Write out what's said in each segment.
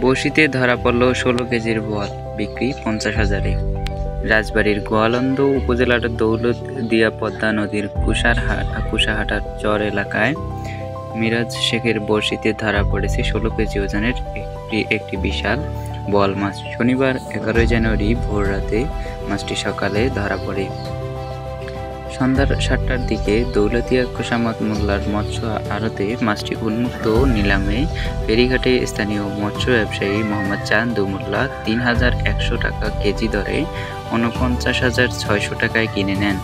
বড়শিতে ধরা পড়ল ১৬ কেজির বোয়াল, বিক্রি ৫০,০০০-এ। রাজবাড়ীর গোয়ালন্দ উপজেলার দৌলতদিয়া পদ্মা নদীর কুশাহাটার চর এলাকায় মিরাজ শেখের বড়শিতে ধরা পড়েছে ১৬ কেজি ওজনের একটি বিশাল বোয়াল মাছ। শনিবার ১১ জানুয়ারি ভোররাতে মাছটি সকালে ধরা পড়ে। সন্ধ্যা ৭টার দিকে দৌলতদিয়া খোসামত মোল্লার মৎস্য আড়তে মাছটি উন্মুক্ত নিলামে ফেরিঘাটে স্থানীয় মৎস্য ব্যবসায়ী মোহাম্মদ চান্দু মোল্লা ৩,১০০ টাকা কেজি দরে ৪৯,৬০০ টাকায় কিনে নেন।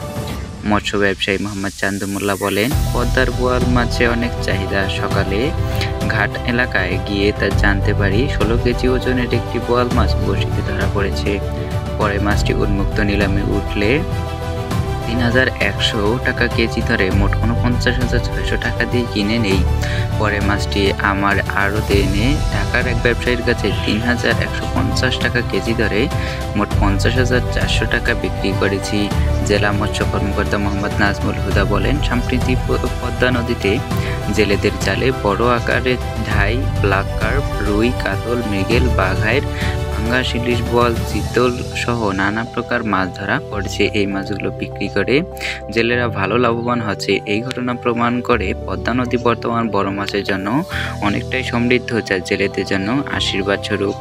মৎস্য ব্যবসায়ী মোহাম্মদ চান্দু মোল্লা বলেন, পদ্মার বোয়াল মাছে অনেক চাহিদা। সকালে ঘাট এলাকায় গিয়ে তা জানতে পারি ১৬ কেজি ওজনের একটি বোয়াল মাছ বড়শিতে ধরা পড়েছে। পরে মাছটি উন্মুক্ত নিলামে উঠলে ৩,১০০ টাকা কেজি ধরে মোট ৪৯,৬০০ টাকা দিয়ে কিনে নেই। পরে মাছটি আমার আড়তে এনে ঢাকার এক ব্যবসায়ীর কাছে ৩,১৫০ টাকা কেজি ধরে মোট ৫০,৪০০ টাকা বিক্রি করেছি। জেলা মৎস্য কর্মকর্তা মোহাম্মদ নাজমুল হুদা বলেন, সম্প্রতি পদ্মা নদীতে জেলেদের জালে বড় আকারের ঢাই, ব্ল্যাক কার্প, রুই, কাতল, মৃগেল, বাঘাইর, পাঙ্গাস, ইলিশ, বোয়াল, চিতল সহ নানা প্রকার মাছ ধরা পড়েছে। এই মাছগুলো বিক্রি করে জেলেরা ভালো লাভবান হচ্ছে। এই ঘটনা প্রমাণ করে পদ্মা নদী বর্তমান বড় মাছের জন্য অনেকটাই সমৃদ্ধ, যা জেলেদের জন্য আশীর্বাদ স্বরূপ।